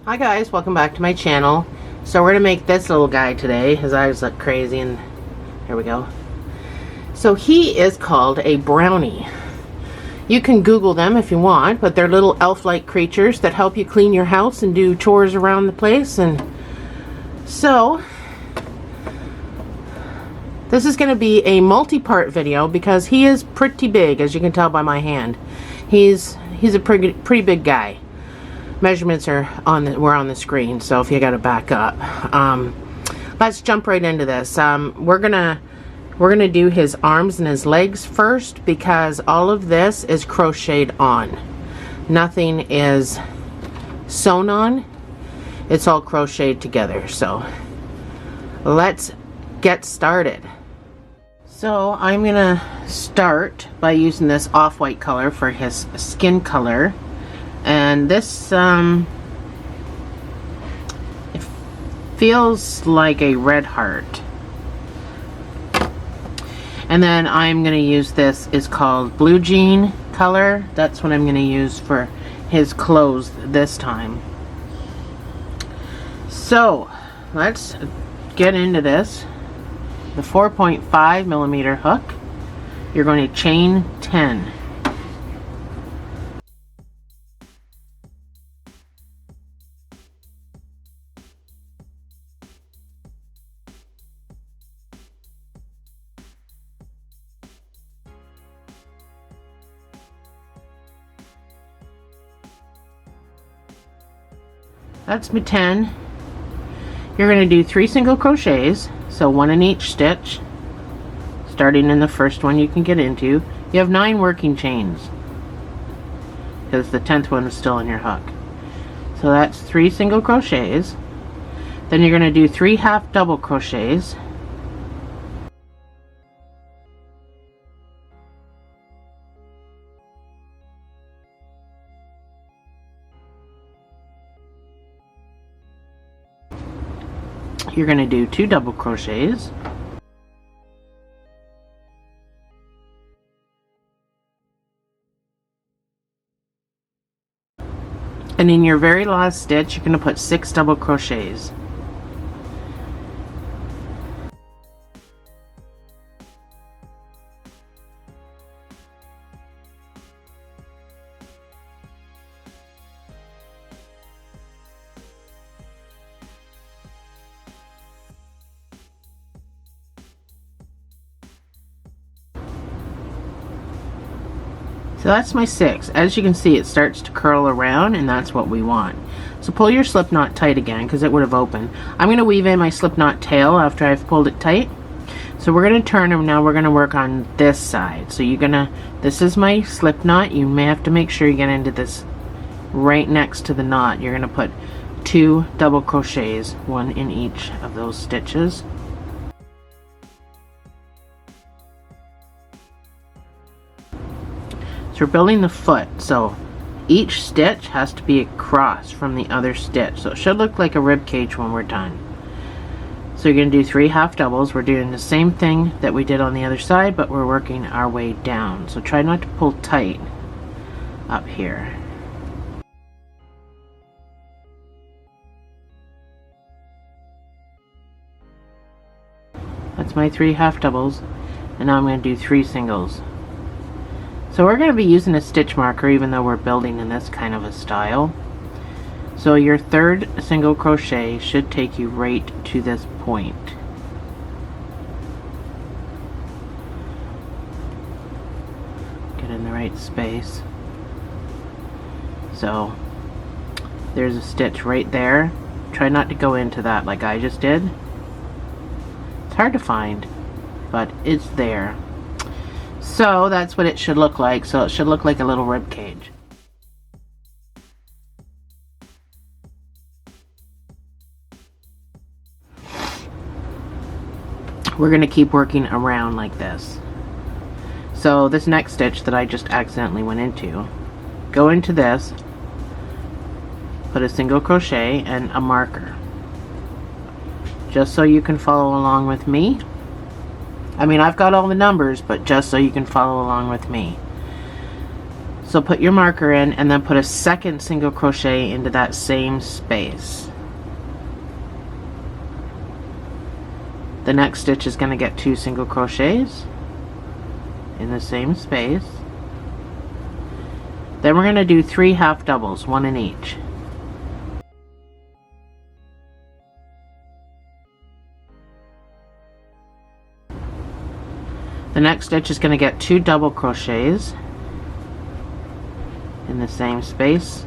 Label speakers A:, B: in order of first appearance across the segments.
A: Hi guys, welcome back to my channel. So we're going to make this little guy today. His eyes look crazy and here we go. So he is called a brownie. You can Google them if you want, but they're little elf-like creatures that help you clean your house and do chores around the place. And so this is going to be a multi-part video because he is pretty big, as you can tell by my hand. He's a pretty big guy. Measurements are were on the screen, so if you got to back up, let's jump right into this. We're gonna do his arms and his legs first because all of this is crocheted on. Nothing is sewn on. It's all crocheted together. So let's get started. So I'm gonna start by using this off-white color for his skin color. And this, it feels like a red heart. And then I'm going to use this, is called blue jean color. That's what I'm going to use for his clothes this time. So, let's get into this. The 4.5 millimeter hook. You're going to chain 10. That's my 10. You're going to do 3 single crochets, so 1 in each stitch, starting in the first one you can get into. You have 9 working chains because the 10th one is still in your hook. So that's 3 single crochets. Then you're going to do 3 half double crochets. You're going to do 2 double crochets. And in your very last stitch, you're going to put 6 double crochets. So that's my 6. As you can see, it starts to curl around, and that's what we want. So pull your slip knot tight again because it would have opened. I'm going to weave in my slip knot tail after I've pulled it tight. So we're going to turn them now. We're going to work on this side. So you're going to, this is my slip knot. You may have to make sure you get into this right next to the knot. You're going to put 2 double crochets, 1 in each of those stitches. So we're building the foot, so each stitch has to be across from the other stitch. So it should look like a rib cage when we're done. So you're going to do 3 half doubles. We're doing the same thing that we did on the other side, but we're working our way down. So try not to pull tight up here. That's my 3 half doubles, and now I'm going to do 3 singles. So we're going to be using a stitch marker even though we're building in this kind of a style. So your 3rd single crochet should take you right to this point. Get in the right space. So there's a stitch right there. Try not to go into that like I just did. It's hard to find, but it's there. So that's what it should look like. So it should look like a little rib cage. We're going to keep working around like this. So this next stitch that I just accidentally went into, go into this, put a single crochet and a marker. Just so you can follow along with me. I mean, I've got all the numbers, but just so you can follow along with me. So put your marker in and then put a second single crochet into that same space. The next stitch is going to get 2 single crochets in the same space. Then we're going to do 3 half doubles, 1 in each. The next stitch is going to get 2 double crochets in the same space.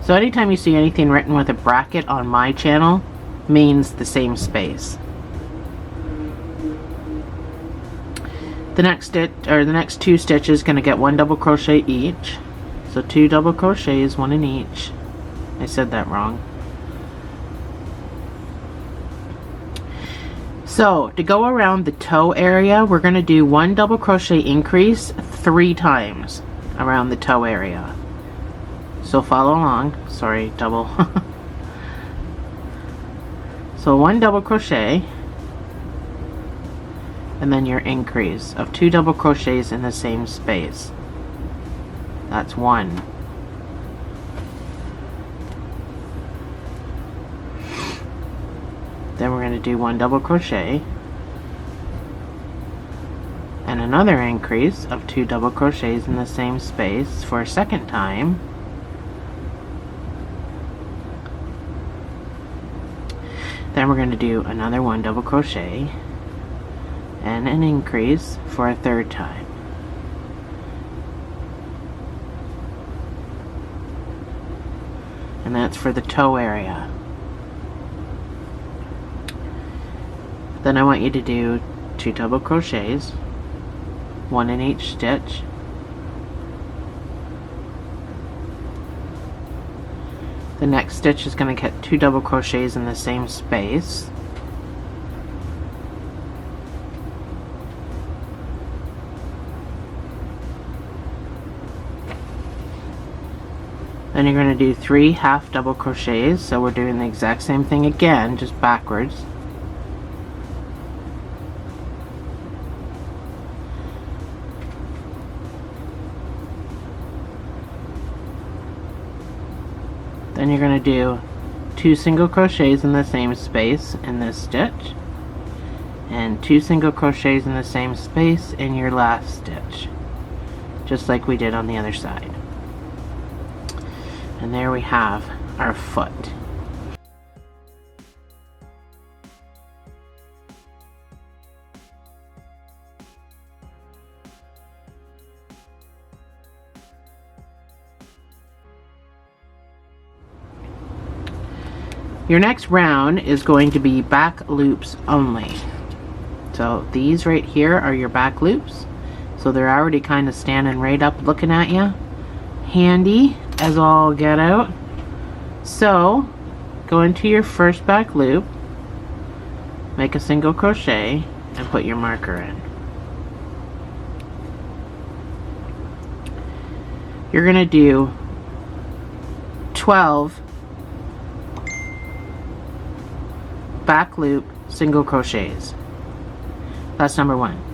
A: So anytime you see anything written with a bracket on my channel, means the same space. The next stitch, or the next 2 stitches, going to get 1 double crochet each. So 2 double crochets, 1 in each. I said that wrong. So to go around the toe area, we're going to do 1 double crochet increase 3 times around the toe area. So follow along. Sorry, double. So 1 double crochet, and then your increase of 2 double crochets in the same space. That's 1. Then we're going to do 1 double crochet and another increase of 2 double crochets in the same space for a second time. Then we're going to do another 1 double crochet and an increase for a third time. And that's for the toe area. Then I want you to do 2 double crochets, 1 in each stitch. The next stitch is going to get 2 double crochets in the same space. Then you're going to do 3 half double crochets, so we're doing the exact same thing again, just backwards. Then you're going to do 2 single crochets in the same space in this stitch, and 2 single crochets in the same space in your last stitch, just like we did on the other side. And there we have our foot. Your next round is going to be back loops only. So these right here are your back loops. So they're already kind of standing right up looking at you. Handy as all get out. So go into your first back loop, make a single crochet, and put your marker in. You're going to do 12 back loop single crochets. That's number 1.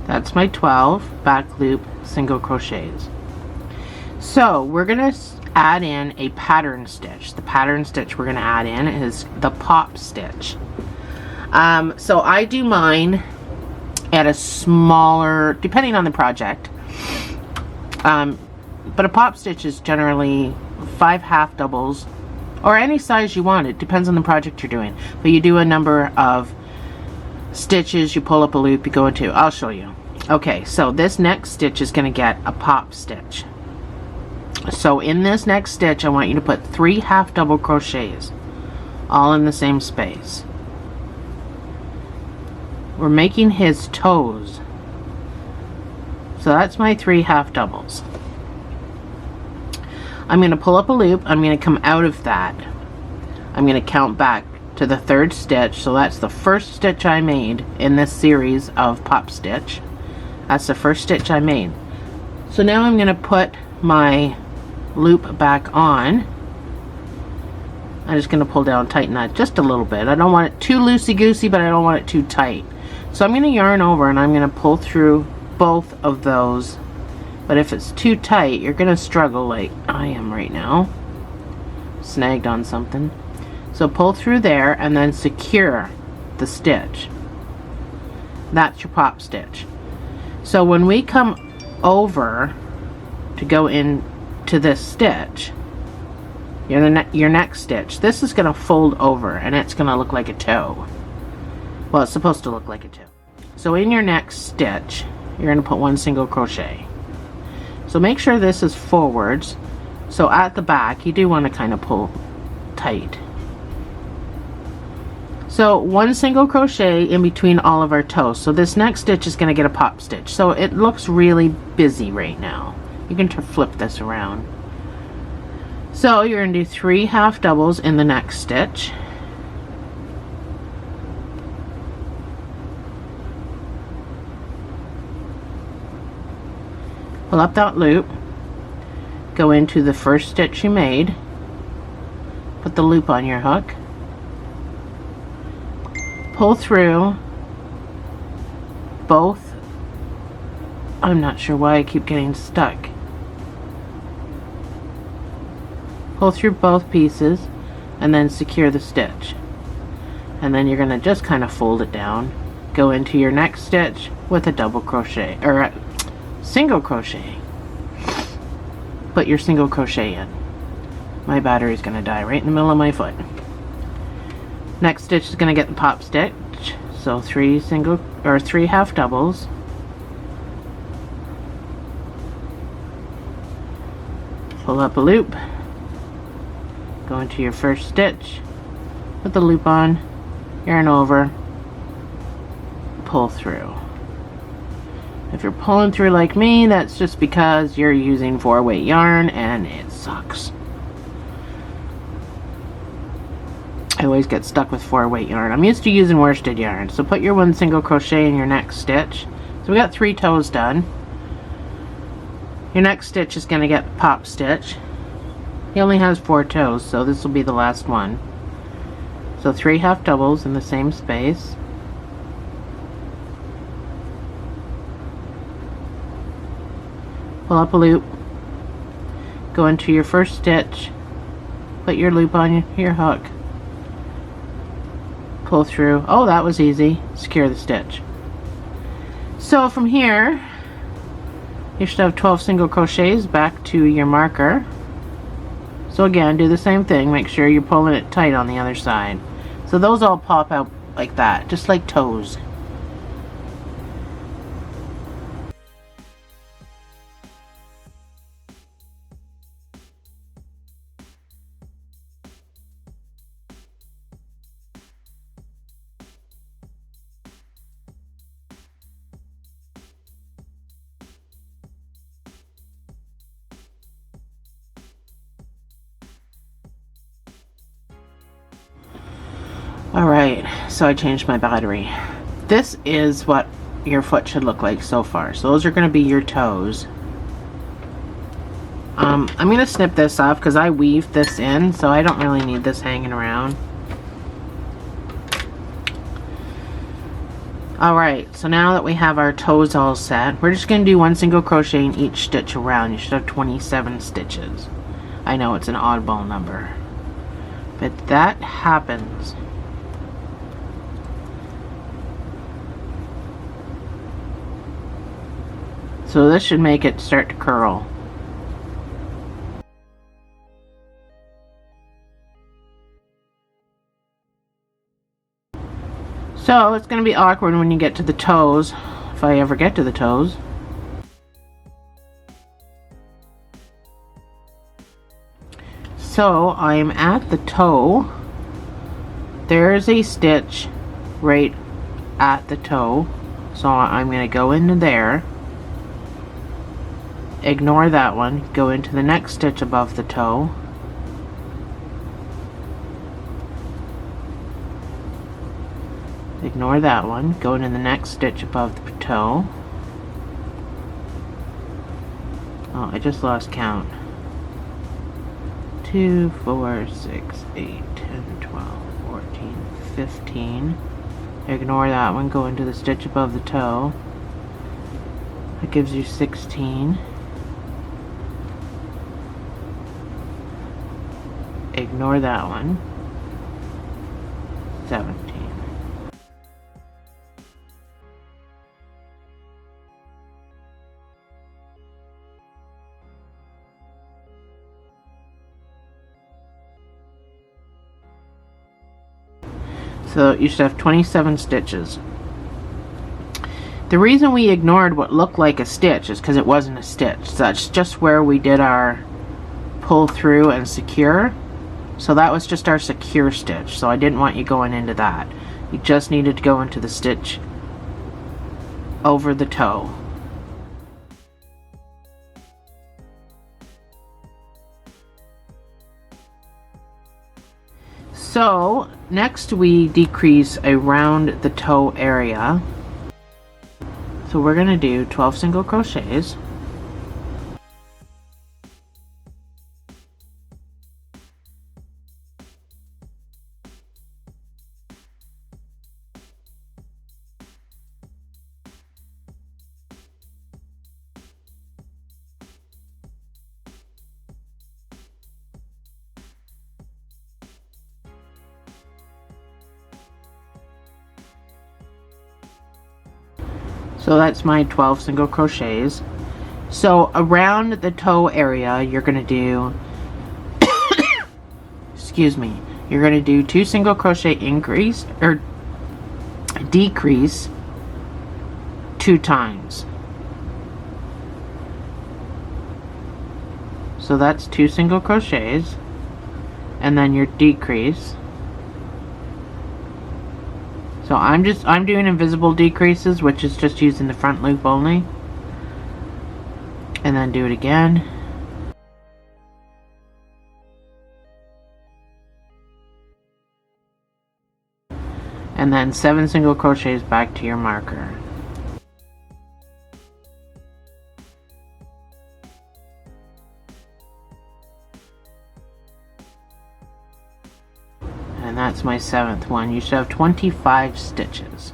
A: That's my 12 back loop single crochets. So we're gonna add in a pattern stitch. The pattern stitch we're gonna add in is the pop stitch. So I do mine at a smaller, depending on the project, but a pop stitch is generally 5 half doubles, or any size you want. It depends on the project you're doing, but you do a number of stitches, you pull up a loop, you go into, I'll show you. Okay, so this next stitch is going to get a pop stitch. So in this next stitch, I want you to put 3 half double crochets, all in the same space. We're making his toes. So that's my 3 half doubles. I'm going to pull up a loop, I'm going to come out of that. I'm going to count back to the third stitch. So that's the first stitch I made in this series of pop stitch. That's the first stitch I made. So now I'm going to put my loop back on. I'm just going to pull down, tighten that just a little bit. I don't want it too loosey-goosey, but I don't want it too tight. So I'm going to yarn over and I'm going to pull through both of those. But if it's too tight, you're going to struggle like I am right now. Snagged on something. So pull through there and then secure the stitch. That's your pop stitch. So when we come over to go into this stitch, your next stitch, this is going to fold over and it's going to look like a toe. Well, it's supposed to look like a toe. So in your next stitch, you're going to put 1 single crochet. So make sure this is forwards. So at the back, you do want to kind of pull tight. So 1 single crochet in between all of our toes. So this next stitch is going to get a pop stitch. So it looks really busy right now. You can flip this around. So you're going to do 3 half doubles in the next stitch. Pull up that loop, go into the first stitch you made, put the loop on your hook, pull through both. I'm not sure why I keep getting stuck. Pull through both pieces and then secure the stitch. And then you're going to just kind of fold it down, go into your next stitch with a double crochet, or a single crochet. Put your single crochet in. My battery's going to die right in the middle of my foot. Next stitch is going to get the pop stitch. So 3 half doubles. Pull up a loop. Go into your first stitch. Put the loop on. Yarn over. Pull through. If you're pulling through like me, that's just because you're using 4-weight yarn and it sucks. I always get stuck with 4-weight yarn. I'm used to using worsted yarn. So put your 1 single crochet in your next stitch. So we got 3 toes done. Your next stitch is going to get the pop stitch. He only has 4 toes, so this will be the last one. So 3 half doubles in the same space. Pull up a loop, go into your first stitch, put your loop on your hook, pull through. Oh, that was easy. Secure the stitch. So from here, you should have 12 single crochets back to your marker. So again, do the same thing. Make sure you're pulling it tight on the other side. So those all pop out like that, just like toes. Alright, so I changed my battery. This is what your foot should look like so far. So those are going to be your toes. I'm going to snip this off because I weaved this in, so I don't really need this hanging around. Alright, so now that we have our toes all set, we're just going to do 1 single crochet in each stitch around. You should have 27 stitches. I know it's an oddball number, but that happens. So this should make it start to curl. So it's going to be awkward when you get to the toes, if I ever get to the toes. So I'm at the toe. There's a stitch right at the toe. So I'm going to go into there. Ignore that one. Go into the next stitch above the toe. Ignore that one. Go into the next stitch above the toe. Oh, I just lost count. 2, 4, 6, 8, 10, 12, 14, 15. Ignore that one. Go into the stitch above the toe. That gives you 16. Ignore that one. 17. So you should have 27 stitches. The reason we ignored what looked like a stitch is because it wasn't a stitch. So that's just where we did our pull through and secure. So that was just our secure stitch. So I didn't want you going into that. You just needed to go into the stitch over the toe. So next we decrease around the toe area. So we're going to do 12 single crochets. So that's my 12 single crochets. So around the toe area, you're going to do, excuse me, you're going to do 2 single crochet increase, or decrease 2 times. So that's 2 single crochets, and then your decrease. So I'm doing invisible decreases, which is just using the front loop only. And then do it again. And then 7 single crochets back to your marker. And that's my 7th one. You should have 25 stitches.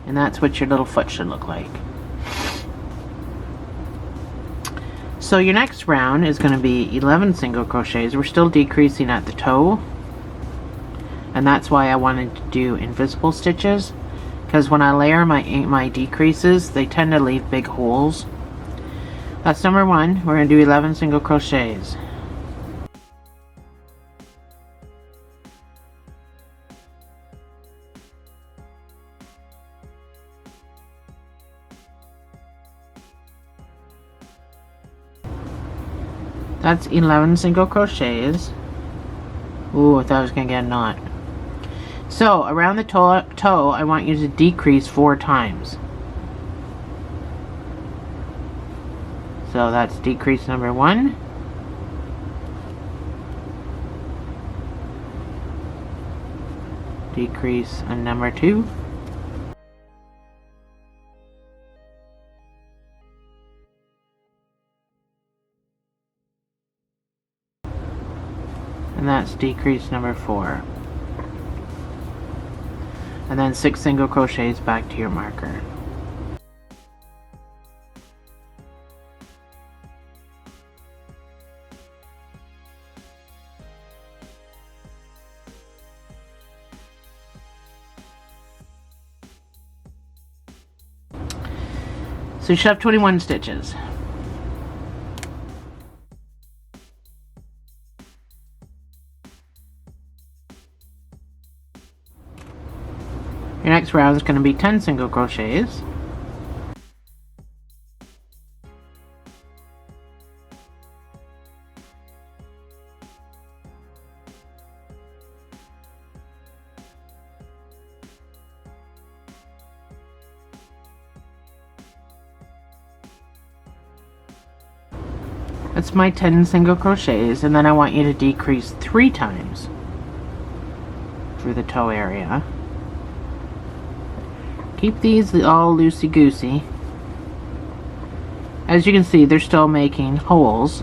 A: And that's what your little foot should look like. So your next round is going to be 11 single crochets. We're still decreasing at the toe. And that's why I wanted to do invisible stitches. Because when I layer my decreases, they tend to leave big holes. That's number 1. We're going to do 11 single crochets. That's 11 single crochets. Ooh, I thought I was going to get a knot. So around the toe, I want you to decrease 4 times. So that's decrease number 1. Decrease on number 2. And that's decrease number 4. And then 6 single crochets back to your marker. So you should have 21 stitches. Your next round is going to be 10 single crochets. That's my 10 single crochets, and then I want you to decrease 3 times through the toe area. Keep these all loosey-goosey. As you can see, they're still making holes.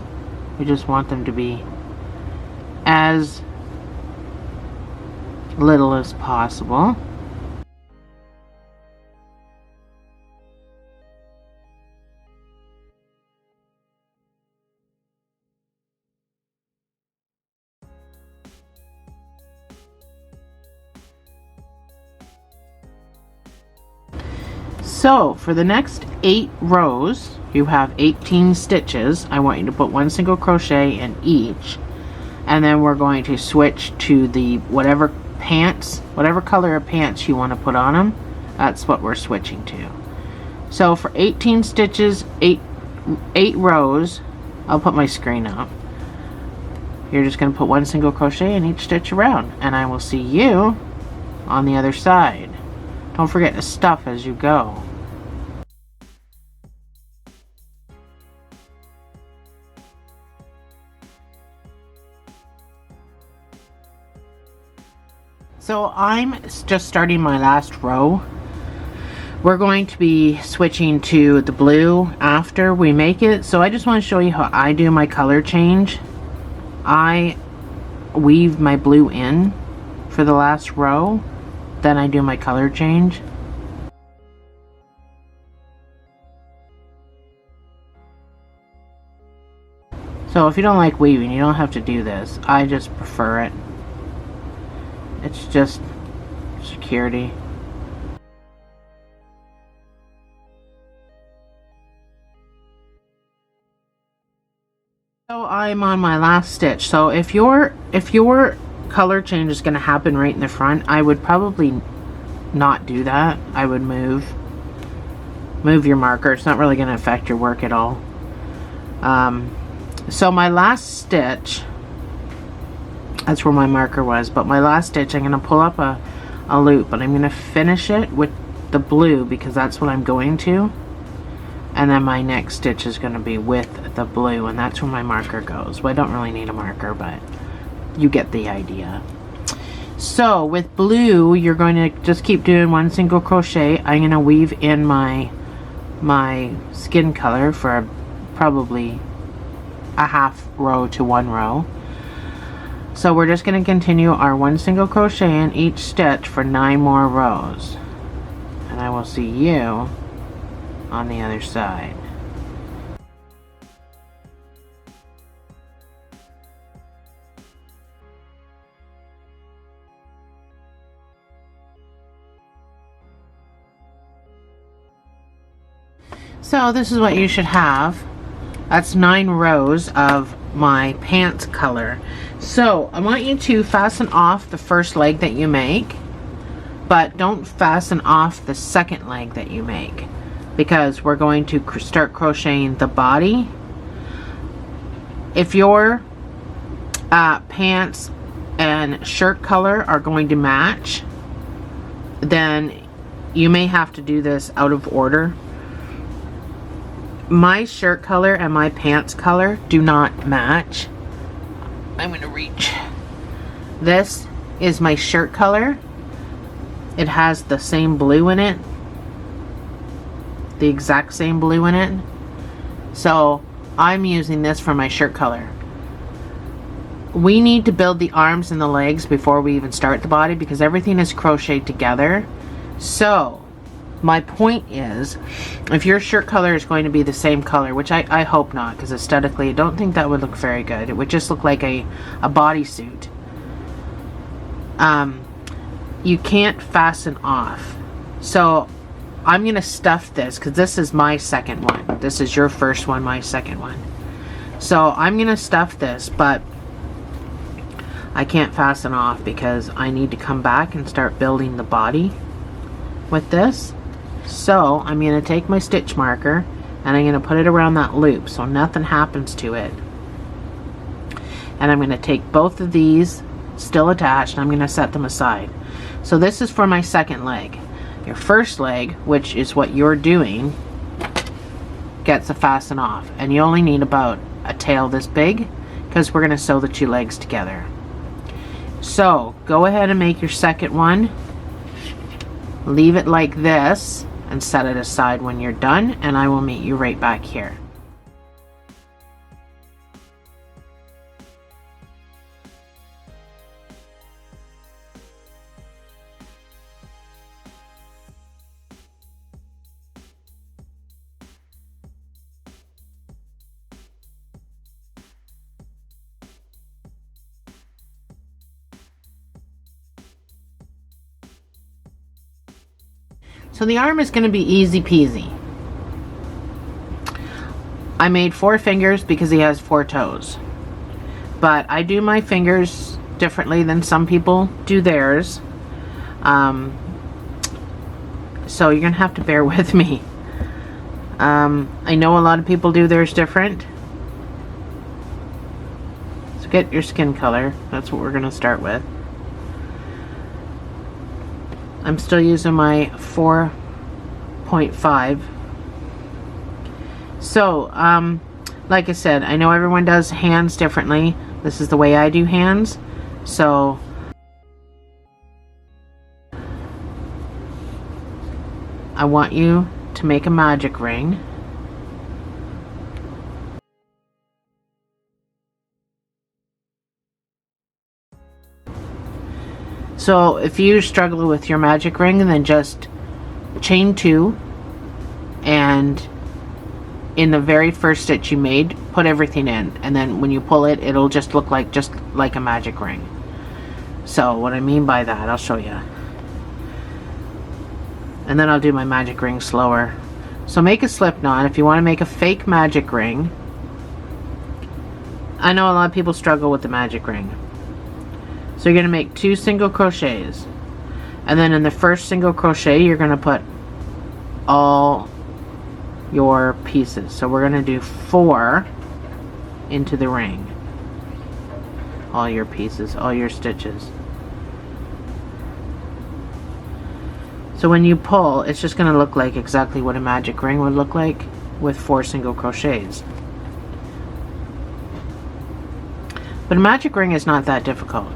A: We just want them to be as little as possible. So for the next 8 rows, you have 18 stitches. I want you to put 1 single crochet in each, and then we're going to switch to the whatever color of pants you want to put on them. That's what we're switching to. So for 18 stitches, 8 rows, I'll put my screen up. You're just going to put 1 single crochet in each stitch around, and I will see you on the other side. Don't forget to stuff as you go. So I'm just starting my last row. We're going to be switching to the blue after we make it. So I just want to show you how I do my color change. I weave my blue in for the last row, then I do my color change. So if you don't like weaving, you don't have to do this. I just prefer it. It's just security. So I'm on my last stitch. So if your color change is going to happen right in the front, I would probably not do that. I would move your marker. It's not really going to affect your work at all. So my last stitch, that's where my marker was, but my last stitch, I'm going to pull up a loop, but I'm going to finish it with the blue because that's what I'm going to, and then my next stitch is going to be with the blue, and that's where my marker goes. Well, I don't really need a marker, but you get the idea. So with blue, you're going to just keep doing 1 single crochet. I'm going to weave in my skin color for probably a half row to 1 row. So we're just going to continue our 1 single crochet in each stitch for 9 more rows, and I will see you on the other side. So this is what you should have. That's 9 rows of my pants color. So I want you to fasten off the first leg that you make, but don't fasten off the second leg that you make, because we're going to start crocheting the body. If your pants and shirt color are going to match, then you may have to do this out of order. My shirt color and my pants color do not match. I'm going to reach. This is my shirt color. It has the same blue in it. The exact same blue in it. So I'm using this for my shirt color. We need to build the arms and the legs before we even start the body because everything is crocheted together. So my point is, if your shirt color is going to be the same color, which I hope not, because aesthetically I don't think that would look very good. It would just look like a bodysuit. You can't fasten off. So I'm going to stuff this, because this is my second one. This is your first one, my second one. So I'm going to stuff this, but I can't fasten off because I need to come back and start building the body with this. So I'm going to take my stitch marker and I'm going to put it around that loop so nothing happens to it. And I'm going to take both of these still attached and I'm going to set them aside. So this is for my second leg. Your first leg, which is what you're doing, gets a fasten off, and you only need about a tail this big, because we're going to sew the two legs together. So go ahead and make your second one. Leave it like this and set it aside when you're done, and I will meet you right back here. So the arm is going to be easy peasy. I made 4 fingers because he has 4 toes. But I do my fingers differently than some people do theirs. So you're going to have to bear with me. I know a lot of people do theirs different. So get your skin color. That's what we're going to start with. I'm still using my 4.5. So, like I said, I know everyone does hands differently. This is the way I do hands. So, I want you to make a magic ring. So if you struggle with your magic ring, then just chain 2, and in the very first stitch you made, put everything in, and then when you pull it, it'll just look like a magic ring. So what I mean by that, I'll show you. And then I'll do my magic ring slower. So make a slip knot. If you want to make a fake magic ring, I know a lot of people struggle with the magic ring. So you're going to make 2 single crochets, and then in the first single crochet you're going to put all your pieces. So we're going to do 4 into the ring. All your pieces, all your stitches. So when you pull, it's just going to look like exactly what a magic ring would look like with 4 single crochets. But a magic ring is not that difficult.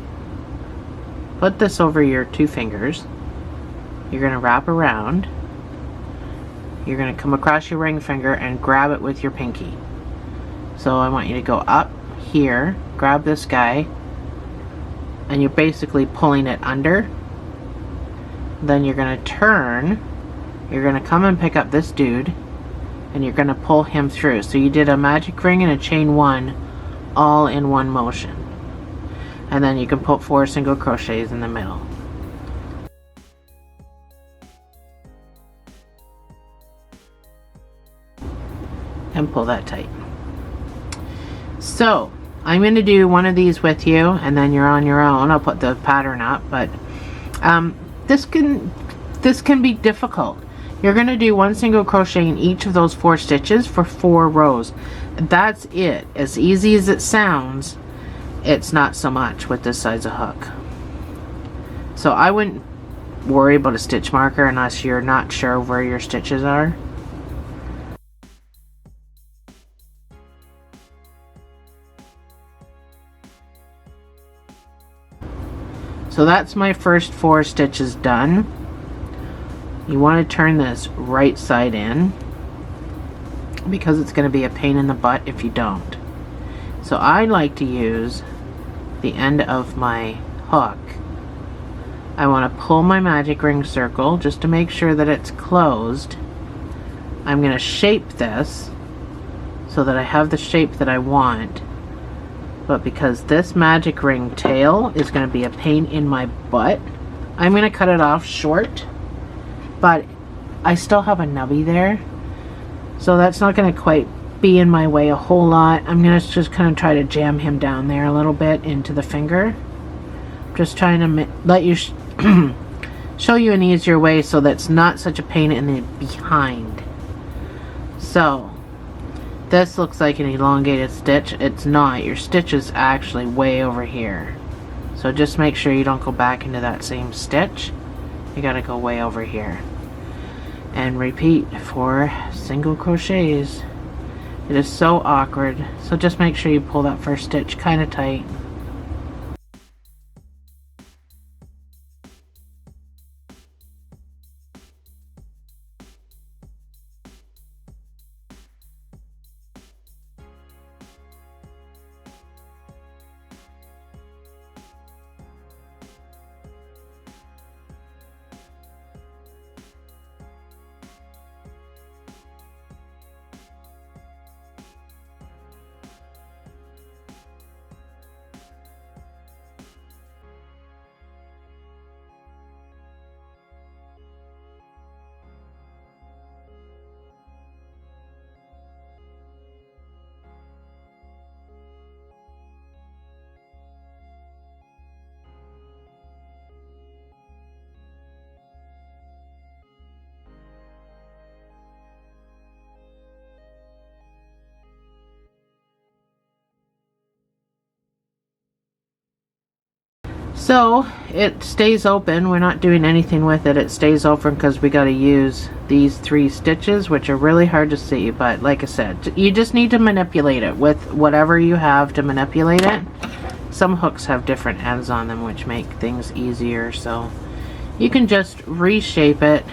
A: Put this over your 2 fingers. You're going to wrap around. You're going to come across your ring finger and grab it with your pinky. So I want you to go up here, grab this guy, and you're basically pulling it under. Then you're going to turn. You're going to come and pick up this dude, and you're going to pull him through. So you did a magic ring and a chain 1 all in one motion. And then you can put 4 single crochets in the middle. And pull that tight. So I'm going to do one of these with you, and then you're on your own. I'll put the pattern up, but this can be difficult. You're going to do 1 single crochet in each of those 4 stitches for 4 rows. That's it. As easy as it sounds, it's not so much with this size of hook. So I wouldn't worry about a stitch marker unless you're not sure where your stitches are. So that's my first 4 stitches done. You want to turn this right side in, because it's going to be a pain in the butt if you don't. So I like to use the end of my hook. I want to pull my magic ring circle just to make sure that it's closed. I'm going to shape this so that I have the shape that I want. But because this magic ring tail is going to be a pain in my butt, I'm going to cut it off short. But I still have a nubby there, so that's not going to quite be in my way a whole lot. I'm going to just kind of try to jam him down there a little bit into the finger. Just trying to let you show you an easier way so that's not such a pain in the behind. So this looks like an elongated stitch. It's not. Your stitch is actually way over here. So just make sure you don't go back into that same stitch. You gotta go way over here. And repeat 4 single crochets. It is so awkward. So just make sure you pull that first stitch kind of tight. So it stays open. We're not doing anything with it. It stays open because we got to use these 3 stitches, which are really hard to see, but like I said, you just need to manipulate it with whatever you have to manipulate it. Some hooks have different ends on them, which make things easier, so you can just reshape it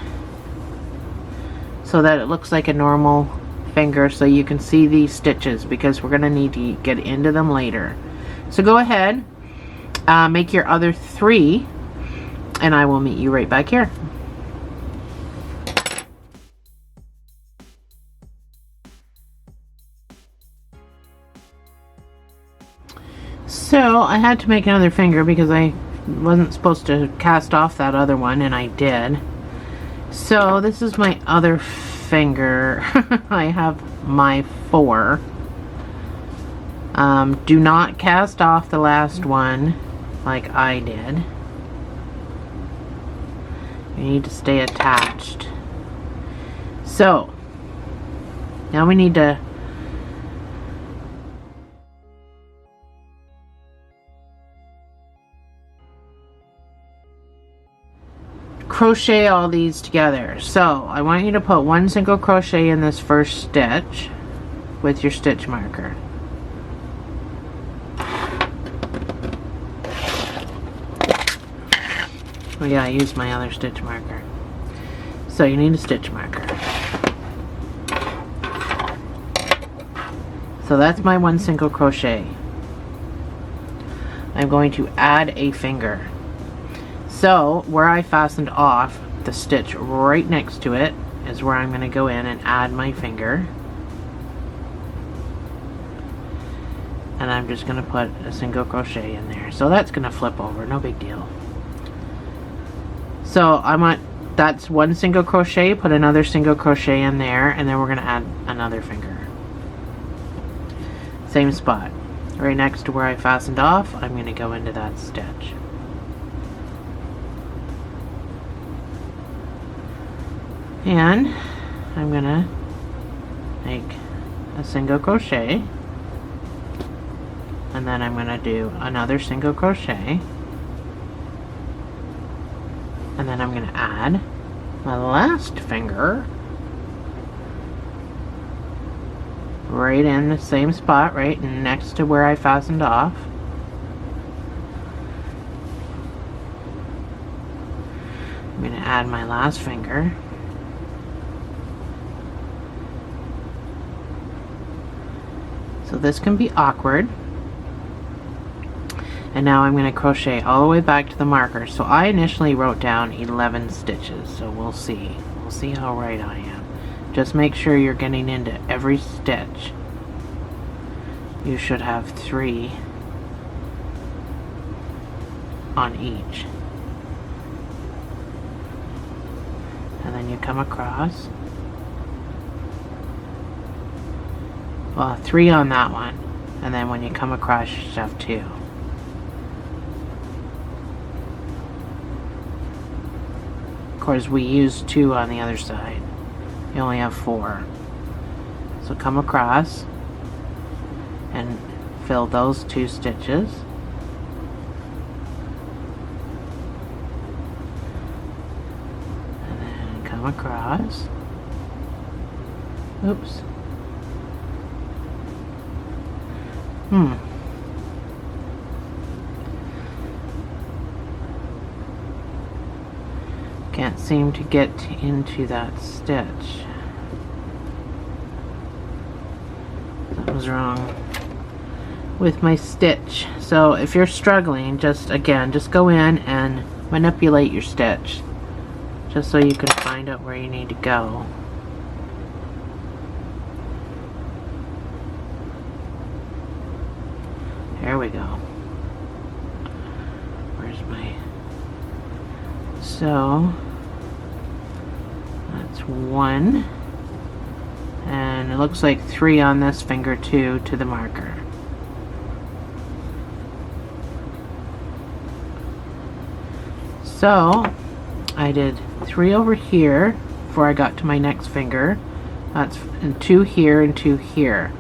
A: so that it looks like a normal finger, so you can see these stitches, because we're going to need to get into them later. So go ahead, make your other 3, and I will meet you right back here. So I had to make another finger because I wasn't supposed to cast off that other one, and I did. So this is my other finger. I have my 4. Do not cast off the last one like I did. You need to stay attached. So now we need to crochet all these together. So I want you to put 1 single crochet in this first stitch with your stitch marker. Oh yeah, I used my other stitch marker. So you need a stitch marker. So that's my 1 single crochet. I'm going to add a finger. So where I fastened off, the stitch right next to it is where I'm going to go in and add my finger. And I'm just going to put a single crochet in there. So that's going to flip over, no big deal. So I want, that's 1 single crochet, put another single crochet in there, and then we're going to add another finger. Same spot. Right next to where I fastened off, I'm going to go into that stitch. And I'm going to make a single crochet, and then I'm going to do another single crochet. And then I'm going to add my last finger right in the same spot, right next to where I fastened off. I'm going to add my last finger. So this can be awkward. And now I'm going to crochet all the way back to the marker. So I initially wrote down 11 stitches, so we'll see. We'll see how right I am. Just make sure you're getting into every stitch. You should have 3 on each. And then you come across. Well, 3 on that one. And then when you come across, you should have 2. Of course, we used 2 on the other side. You only have 4. So come across and fill those 2 stitches. And then come across. Oops. Can't seem to get into that stitch. Something's wrong with my stitch. So if you're struggling, just go in and manipulate your stitch, just so you can find out where you need to go. There we go. Where's my... So that's 1, and it looks like 3 on this finger too, to the marker. So I did 3 over here before I got to my next finger. That's, and 2 here and 2 here.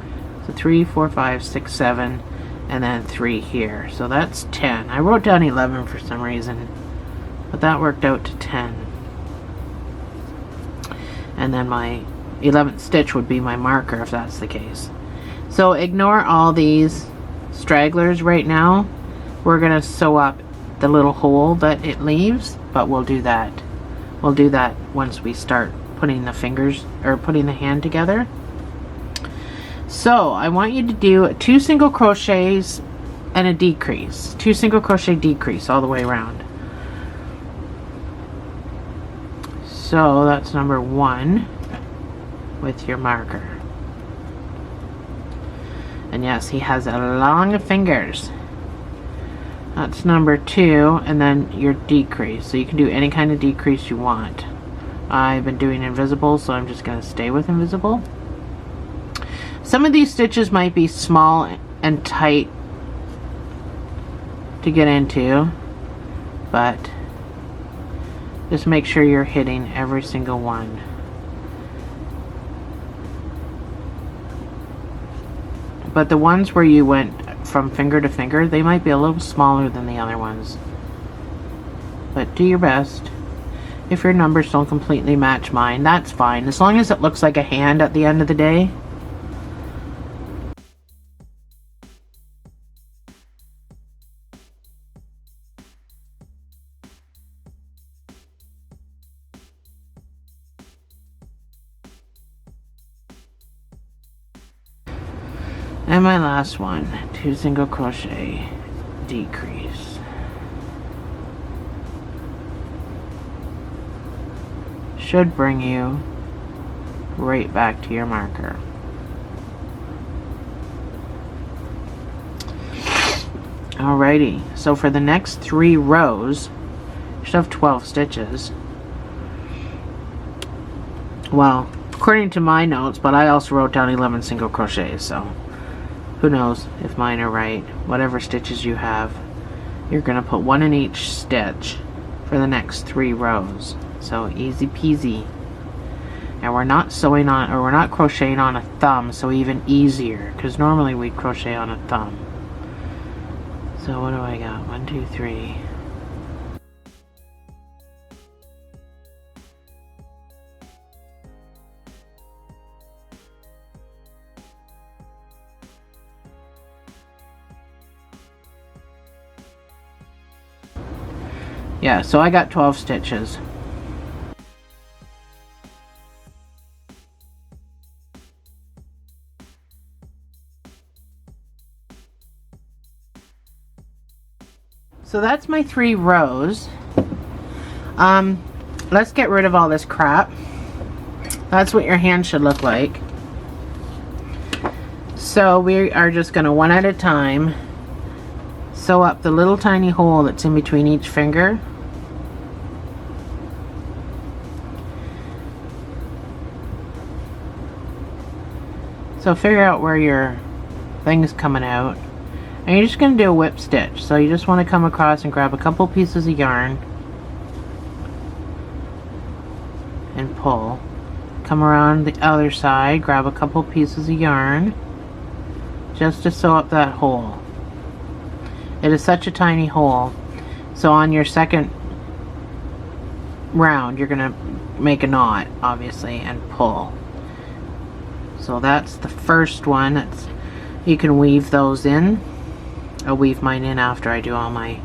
A: So 3, 4, 5, 6, 7, and then 3 here. So that's 10. I wrote down 11 for some reason, but that worked out to 10. And then my 11th stitch would be my marker if that's the case. So ignore all these stragglers right now. We're gonna sew up the little hole that it leaves, but we'll do that once we start putting the fingers, or putting the hand together. So I want you to do 2 single crochets and a decrease, 2 single crochet decrease all the way around. So that's number 1 with your marker. And yes, he has a long fingers. That's number 2, and then your decrease. So you can do any kind of decrease you want. I've been doing invisible, so I'm just going to stay with invisible. Some of these stitches might be small and tight to get into, but just make sure you're hitting every single one. But the ones where you went from finger to finger, they might be a little smaller than the other ones. But do your best. If your numbers don't completely match mine, that's fine, as long as it looks like a hand at the end of the day. And my last one, 2 single crochet decrease. Should bring you right back to your marker. Alrighty, so for the next 3 rows, you should have 12 stitches. Well, according to my notes, but I also wrote down 11 single crochets, so who knows if mine are right. Whatever stitches you have, you're gonna put 1 in each stitch for the next 3 rows. So easy peasy. And we're not sewing on, or we're not crocheting on a thumb, so even easier, because normally we'd crochet on a thumb. So what do I got? 1, 2, 3. Yeah, so I got 12 stitches. So that's my 3 rows. Let's get rid of all this crap. That's what your hand should look like. So we are just going to, one at a time, sew up the little tiny hole that's in between each finger. So figure out where your thing's coming out. And you're just going to do a whip stitch. So you just want to come across and grab a couple pieces of yarn and pull. Come around the other side, grab a couple pieces of yarn just to sew up that hole. It is such a tiny hole. So on your second round, you're going to make a knot, obviously, and pull. So that's the first one. That's You can weave those in. I'll weave mine in after I do all my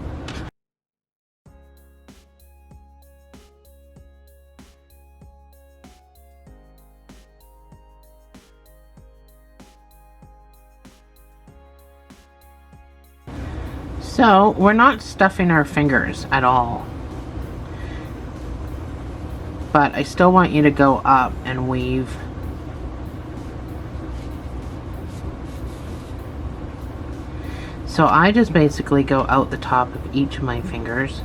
A: So we're not stuffing our fingers at all, but I still want you to go up and weave. So I just basically go out the top of each of my fingers.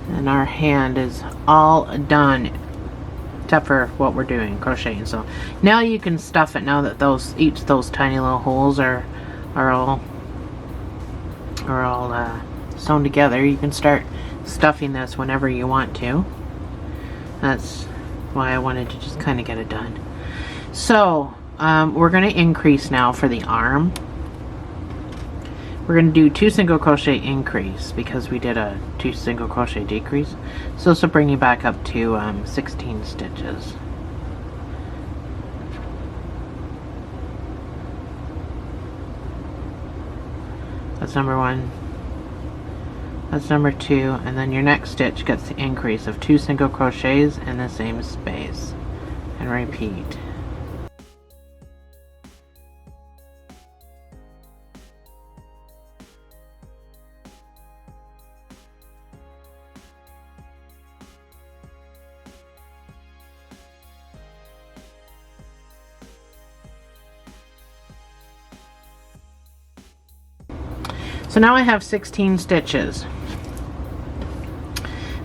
A: And our hand is all done except for what we're doing, crocheting. So now you can stuff it, now that each of those tiny little holes are all sewn together. You can start stuffing this whenever you want to. That's why I wanted to just kind of get it done. So we're going to increase now for the arm. We're going to do 2 single crochet increase because we did a 2 single crochet decrease. So this will bring you back up to 16 stitches. That's number 1. That's number 2, and then your next stitch gets the increase of 2 single crochets in the same space, and repeat. So now I have 16 stitches.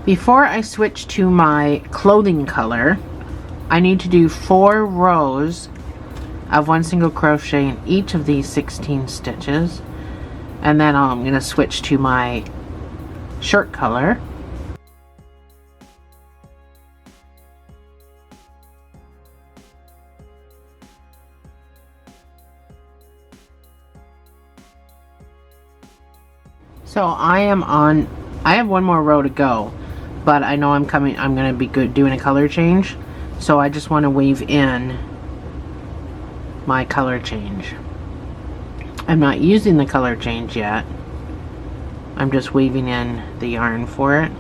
A: Before I switch to my clothing color, I need to do 4 rows of 1 single crochet in each of these 16 stitches, and then I'm going to switch to my shirt color. So I have 1 more row to go, but I know I'm going to be doing a color change, so I just want to weave in my color change. I'm not using the color change yet. I'm just weaving in the yarn for it.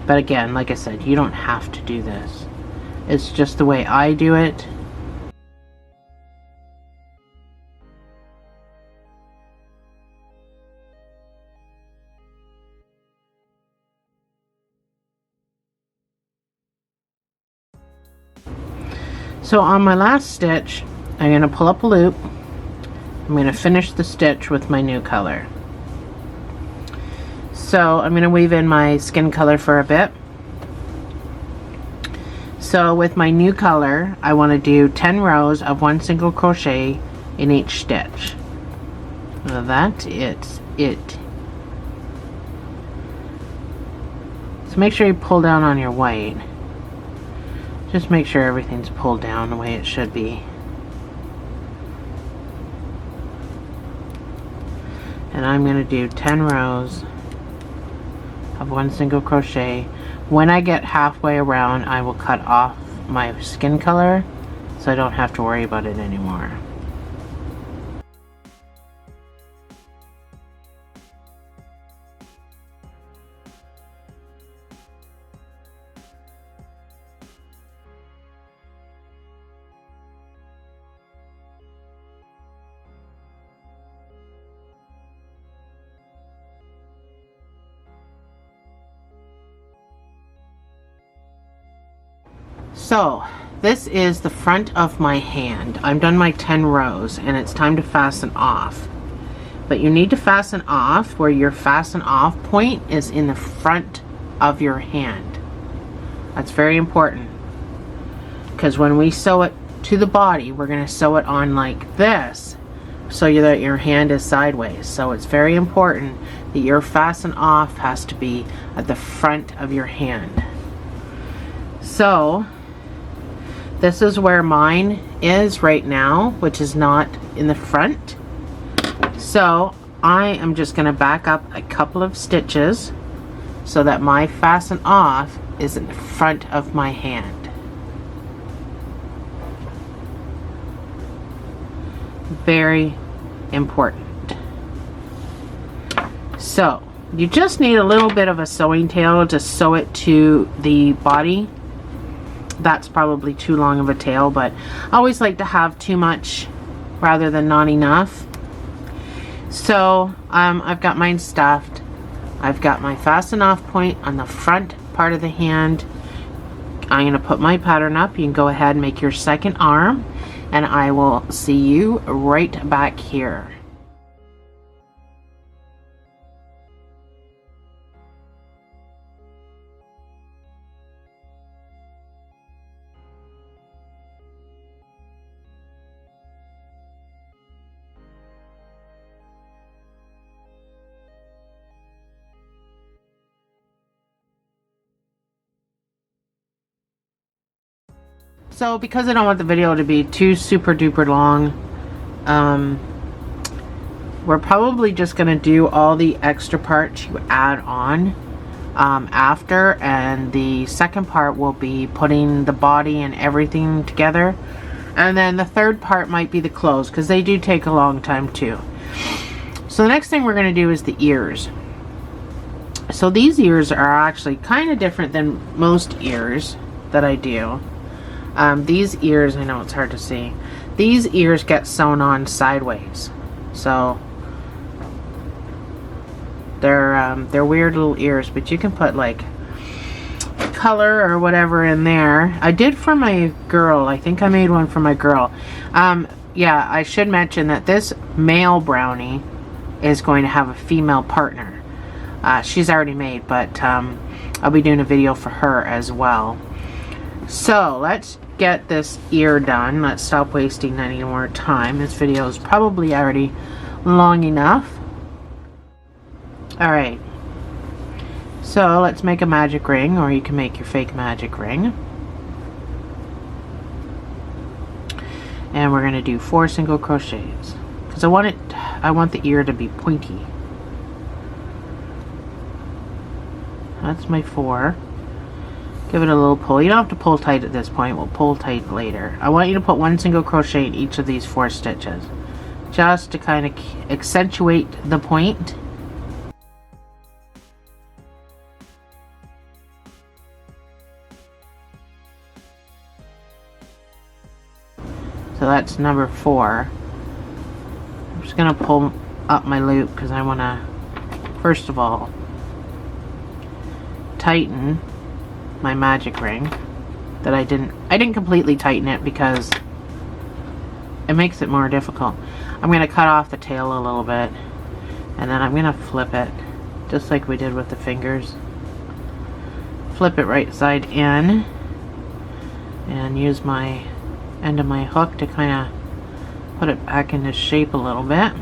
A: But again, like I said, you don't have to do this. It's just the way I do it. So on my last stitch, I'm going to pull up a loop. I'm going to finish the stitch with my new color. So I'm going to weave in my skin color for a bit. So with my new color, I want to do 10 rows of 1 single crochet in each stitch. Now that's it. So make sure you pull down on your white. Just make sure everything's pulled down the way it should be. And I'm going to do 10 rows of 1 single crochet. When I get halfway around, I will cut off my skin color so I don't have to worry about it anymore. So this is the front of my hand. I've done my 10 rows and it's time to fasten off. But you need to fasten off where your fasten off point is in the front of your hand. That's very important, because when we sew it to the body, we're going to sew it on like this so that your hand is sideways. So it's very important that your fasten off has to be at the front of your hand. So this is where mine is right now, which is not in the front. So I am just going to back up a couple of stitches so that my fasten off is in front of my hand. Very important. So you just need a little bit of a sewing tail to sew it to the body. That's probably too long of a tail, but I always like to have too much rather than not enough. So I've got mine stuffed. I've got my fasten off point on the front part of the hand. I'm going to put my pattern up. You can go ahead and make your second arm, and I will see you right back here. So because I don't want the video to be too super duper long, we're probably just going to do all the extra parts you add on after, and the second part will be putting the body and everything together, and then the third part might be the clothes, because they do take a long time too. So the next thing we're going to do is the ears. So these ears are actually kind of different than most ears that I do. These ears, I know it's hard to see, these ears get sewn on sideways, so they're weird little ears, but you can put like color or whatever in there. I did for my girl. I think I made one for my girl. Yeah, I should mention that this male brownie is going to have a female partner. She's already made, but I'll be doing a video for her as well. So let's get this ear done. Let's stop wasting any more time. This video is probably already long enough. Alright, so let's make a magic ring, or you can make your fake magic ring. And we're going to do 4 single crochets, because I want the ear to be pointy. That's my 4. Give it a little pull. You don't have to pull tight at this point. We'll pull tight later. I want you to put 1 single crochet in each of these 4 stitches, just to kind of accentuate the point. So that's number 4. I'm just going to pull up my loop because I want to, first of all, tighten my magic ring. That I didn't completely tighten it because it makes it more difficult. I'm going to cut off the tail a little bit, and then I'm going to flip it just like we did with the fingers. Flip it right side in and use my end of my hook to kind of put it back into shape a little bit.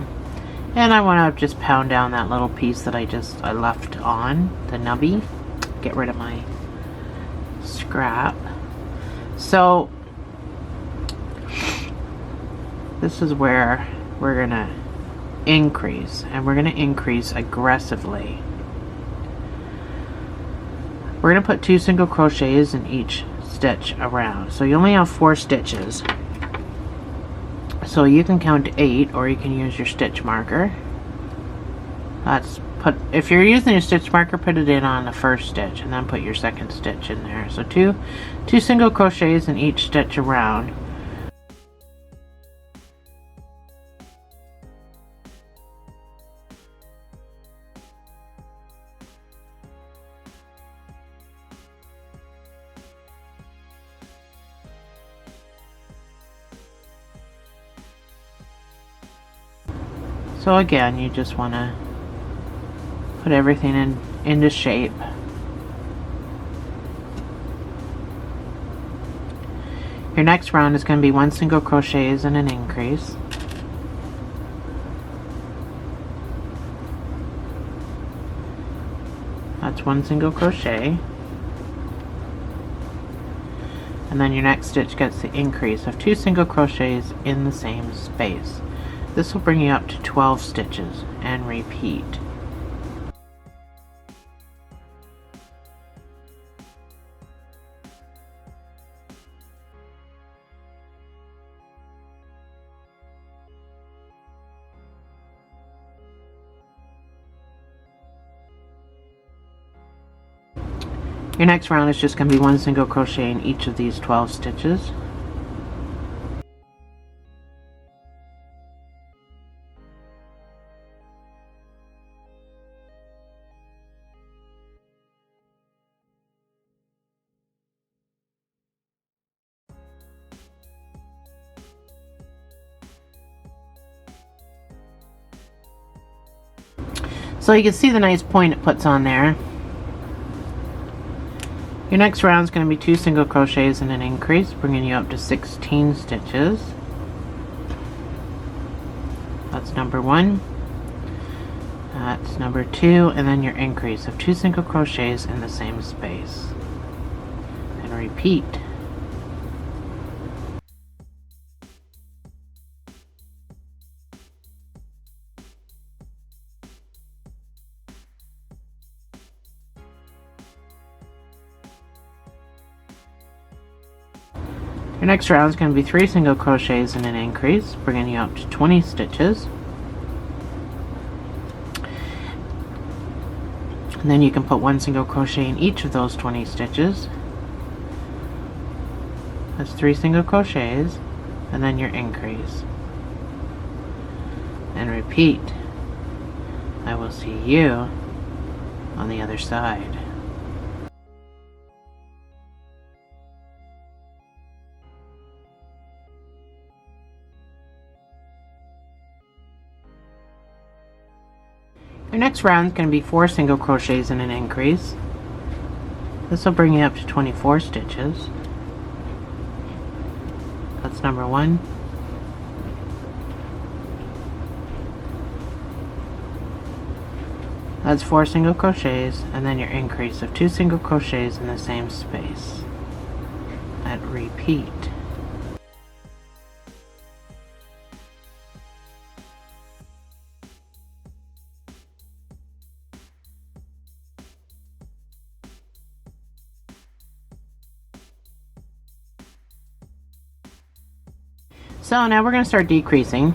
A: And I want to just pound down that little piece that I left on the nubby. Get rid of my scrap. So this is where we're gonna increase, and we're gonna increase aggressively. We're gonna put 2 single crochets in each stitch around. So you only have 4 stitches, so you can count to 8, or you can use your stitch marker. If you're using a stitch marker, put it in on the first stitch and then put your second stitch in there. So two single crochets in each stitch around. So again, you just want to put everything into shape. Your next round is going to be 1 single crochets and an increase. That's 1 single crochet. And then your next stitch gets the increase of 2 single crochets in the same space. This will bring you up to 12 stitches and repeat. Your next round is just going to be 1 single crochet in each of these 12 stitches. So you can see the nice point it puts on there. Your next round is going to be 2 single crochets and an increase, bringing you up to 16 stitches. That's number 1. That's number 2, and then your increase of 2 single crochets in the same space. And repeat. Your next round is going to be 3 single crochets and an increase, bringing you up to 20 stitches. And then you can put 1 single crochet in each of those 20 stitches. That's 3 single crochets, and then your increase. And repeat. I will see you on the other side. Your next round is going to be 4 single crochets and an increase. This will bring you up to 24 stitches. That's number 1. That's 4 single crochets, and then your increase of 2 single crochets in the same space. And repeat. So now we're going to start decreasing.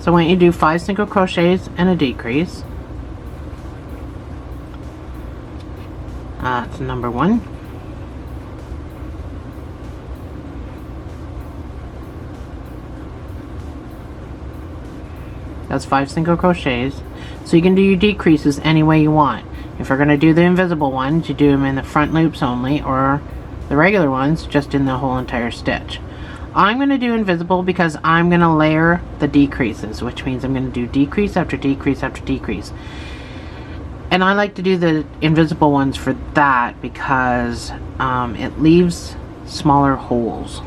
A: So I want you to do 5 single crochets and a decrease. That's number 1. That's 5 single crochets. So you can do your decreases any way you want. If you're going to do the invisible ones, you do them in the front loops only, or the regular ones just in the whole entire stitch. I'm going to do invisible because I'm going to layer the decreases, which means I'm going to do decrease after decrease after decrease. And I like to do the invisible ones for that because it leaves smaller holes.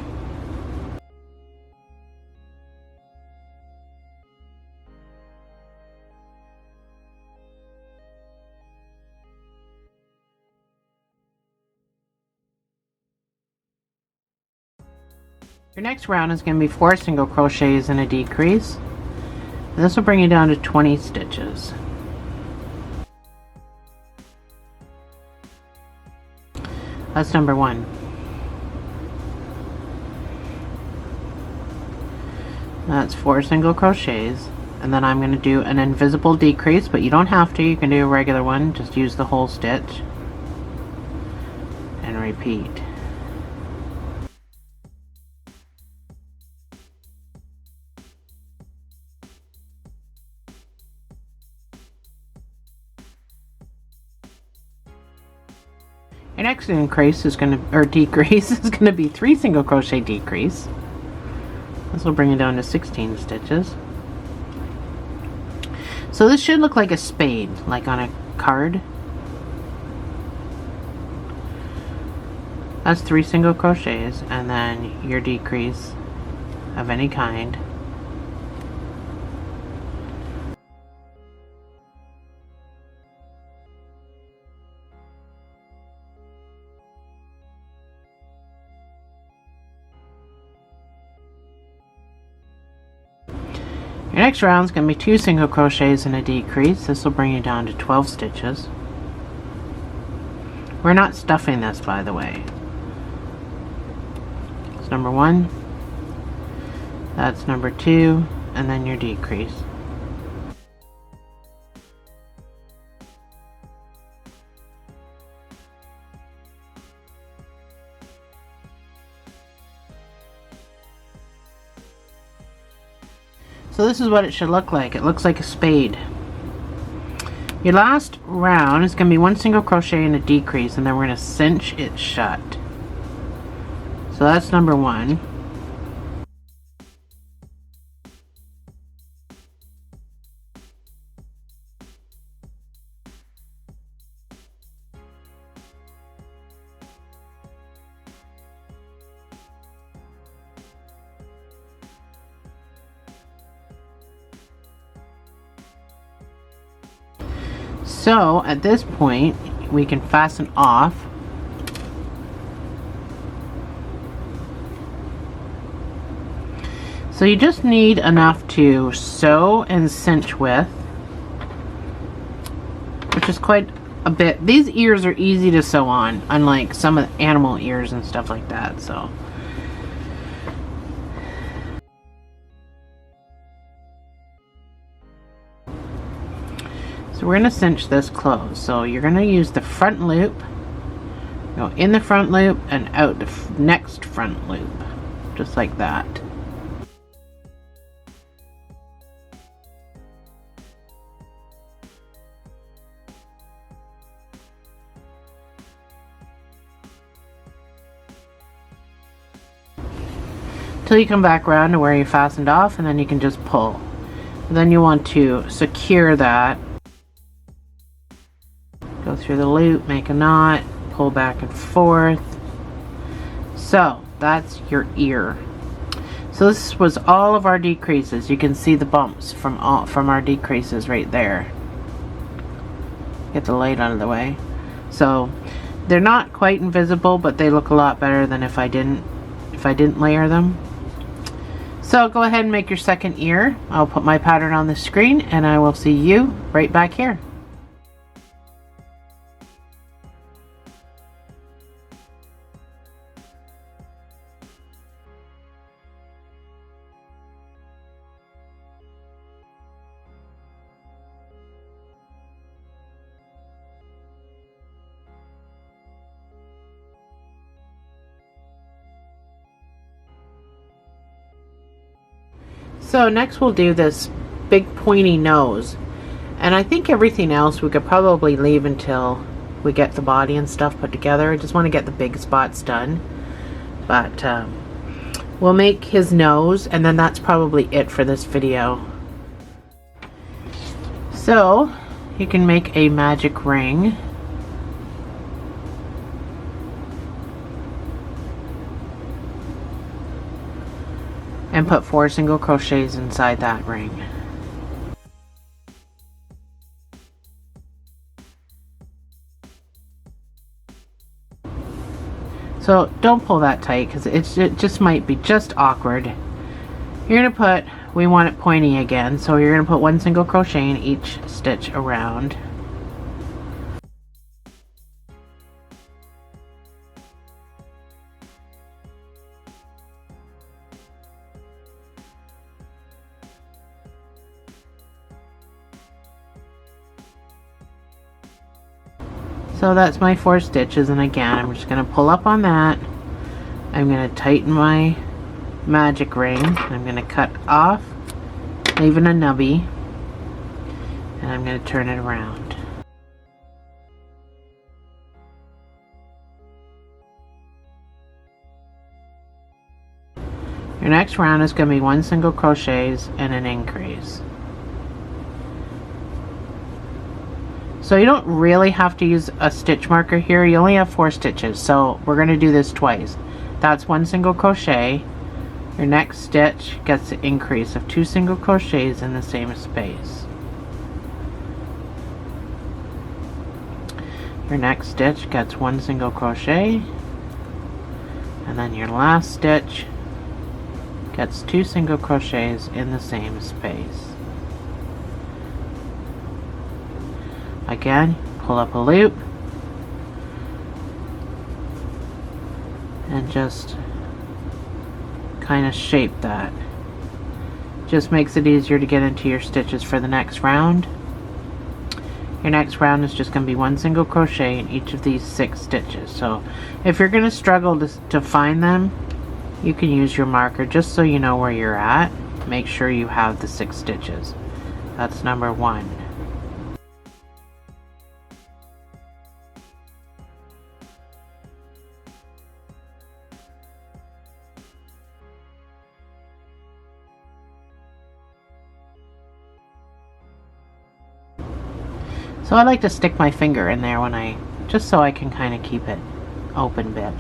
A: Your next round is going to be 4 single crochets and a decrease. And this will bring you down to 20 stitches. That's number 1. That's 4 single crochets, and then I'm going to do an invisible decrease, but you don't have to. You can do a regular one. Just use the whole stitch and repeat. Your next increase is going to, or decrease, is going to be 3 single crochet decrease. This will bring it down to 16 stitches. So this should look like a spade, like on a card. That's 3 single crochets, and then your decrease of any kind. Your next round is going to be 2 single crochets and a decrease. This will bring you down to 12 stitches. We're not stuffing this, by the way. It's number 1, that's number 2, and then your decrease. So this is what it should look like. It looks like a spade. Your last round is going to be 1 single crochet and a decrease, and then we're going to cinch it shut. So that's number 1. So at this point we can fasten off. So you just need enough to sew and cinch with, which is quite a bit. These ears are easy to sew on, unlike some of the animal ears and stuff like that. So we're going to cinch this closed. So you're going to use the front loop, go in the front loop and out the next front loop, just like that. Till you come back around to where you fastened off, and then you can just pull. And then you want to secure that. Go through the loop, make a knot, pull back and forth. So that's your ear. So this was all of our decreases. You can see the bumps from our decreases right there. Get the light out of the way. So they're not quite invisible, but they look a lot better than if I didn't layer them. So go ahead and make your second ear. I'll put my pattern on the screen and I will see you right back here. So next we'll do this big pointy nose, and I think everything else we could probably leave until we get the body and stuff put together. I just want to get the big spots done, but we'll make his nose, and then that's probably it for this video. So you can make a magic ring. And put 4 single crochets inside that ring. So don't pull that tight, because it just might be just awkward. You're going to put, we want it pointy again, so you're going to put 1 single crochet in each stitch around. So that's my 4 stitches, and again I'm just going to pull up on that. I'm going to tighten my magic ring. I'm going to cut off, leaving a nubby, and I'm going to turn it around. Your next round is going to be 1 single crochets and an increase. So you don't really have to use a stitch marker here. You only have 4 stitches, so we're going to do this twice. That's 1 single crochet. Your next stitch gets the increase of 2 single crochets in the same space. Your next stitch gets 1 single crochet, and then your last stitch gets 2 single crochets in the same space. Again, pull up a loop and just kind of shape that. Just makes it easier to get into your stitches for the next round. Your next round is just going to be 1 single crochet in each of these 6 stitches. So if you're going to struggle to find them, you can use your marker just so you know where you're at. Make sure you have the 6 stitches. That's number 1. So I like to stick my finger in there just so I can kind of keep it open bit.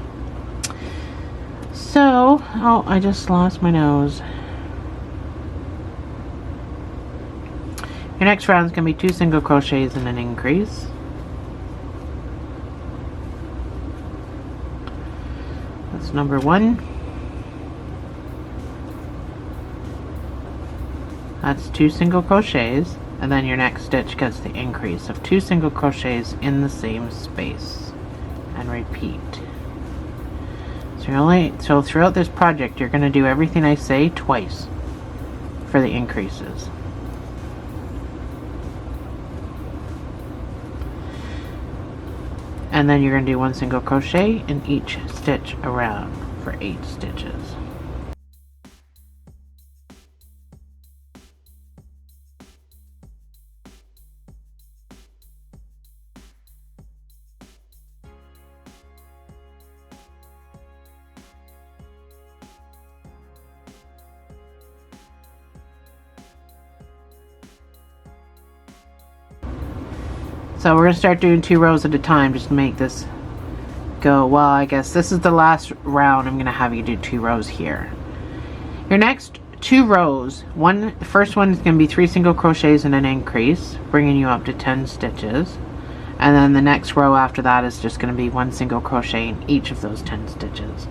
A: So, oh, I just lost my nose. Your next round is going to be 2 single crochets and an increase. That's number 1. That's 2 single crochets. And then your next stitch gets the increase of 2 single crochets in the same space, and repeat. So throughout this project you're going to do everything I say twice for the increases. And then you're going to do 1 single crochet in each stitch around for 8 stitches. So we're going to start doing 2 rows at a time just to make this go. Well, I guess this is the last round. I'm going to have you do 2 rows here. Your next 2 rows, the first one is going to be 3 single crochets and an increase, bringing you up to 10 stitches. And then the next row after that is just going to be 1 single crochet in each of those 10 stitches.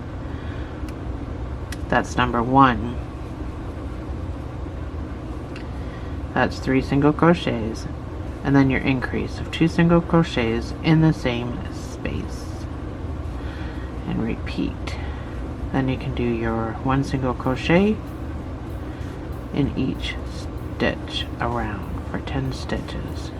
A: That's number 1. That's 3 single crochets. And then your increase of 2 single crochets in the same space, and repeat. Then you can do your 1 single crochet in each stitch around for 10 stitches.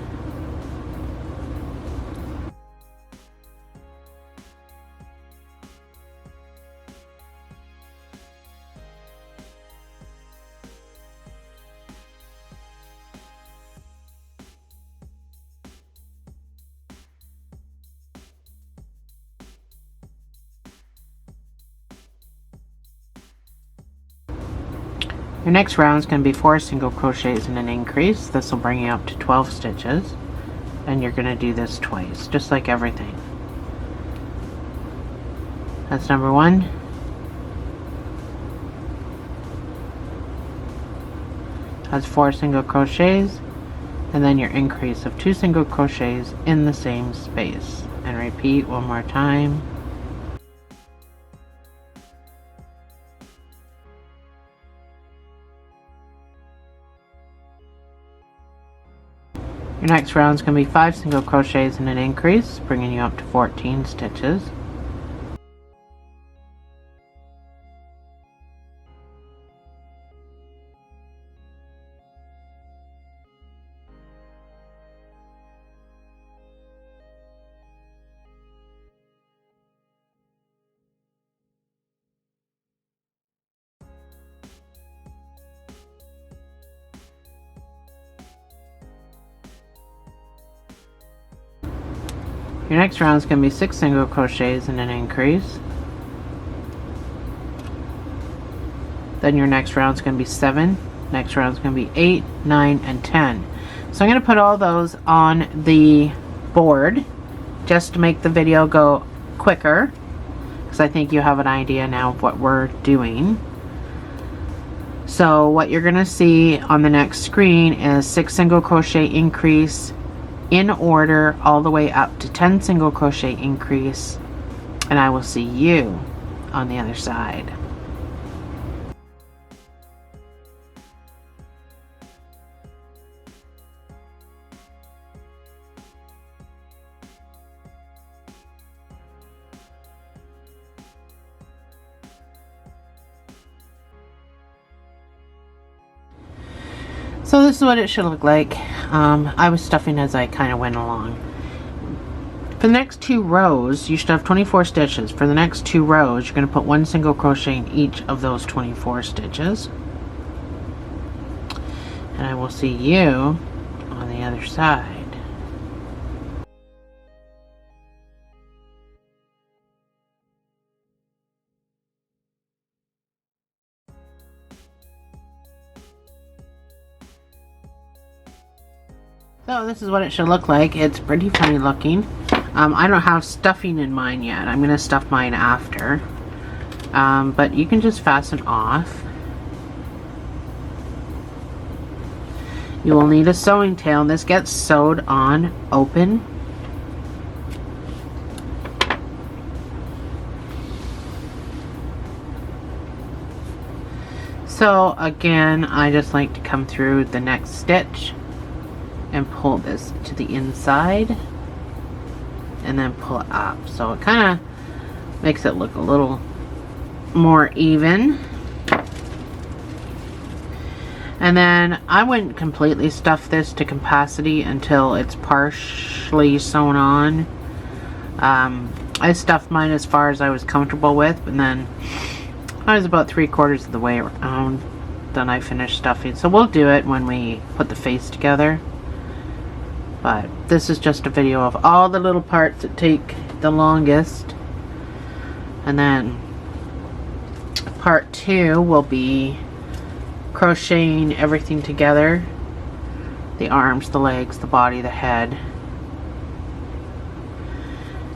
A: Your next round is going to be 4 single crochets and an increase. This will bring you up to 12 stitches, and you're going to do this twice, just like everything. That's number 1. That's 4 single crochets, and then your increase of 2 single crochets in the same space, and repeat one more time. Your next round is going to be 5 single crochets and an increase, bringing you up to 14 stitches. Your next round is going to be 6 single crochets and an increase. Then your next round is going to be 7. Next round is going to be 8, 9, and 10. So I'm going to put all those on the board just to make the video go quicker, because I think you have an idea now of what we're doing. So what you're going to see on the next screen is 6 single crochet increase in order all the way up to 10 single crochet increase, and I will see you on the other side. So this is what it should look like. I was stuffing as I kind of went along. For the next 2 rows, you should have 24 stitches. For the next 2 rows, you're going to put 1 single crochet in each of those 24 stitches. And I will see you on the other side. So this is what it should look like. It's pretty funny looking. I don't have stuffing in mine yet. I'm going to stuff mine after. But you can just fasten off. You will need a sewing tail. This gets sewed on open. So again, I just like to come through the next stitch and pull this to the inside and then pull it up, so it kind of makes it look a little more even. And then I wouldn't completely stuff this to capacity until it's partially sewn on. I stuffed mine as far as I was comfortable with, and then I was about 3/4 of the way around. Then I finished stuffing. So we'll do it when we put the face together. But this is just a video of all the little parts that take the longest. And then part 2 will be crocheting everything together. The arms, the legs, the body, the head.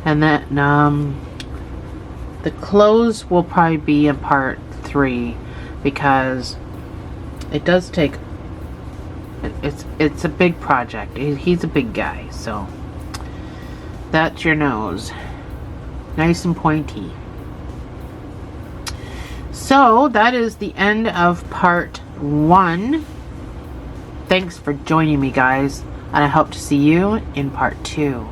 A: And then the clothes will probably be in part 3 because it does take, it's a big project. He's a big guy, so that's your nose, nice and pointy. So that is the end of part 1. Thanks for joining me, guys, and I hope to see you in part 2.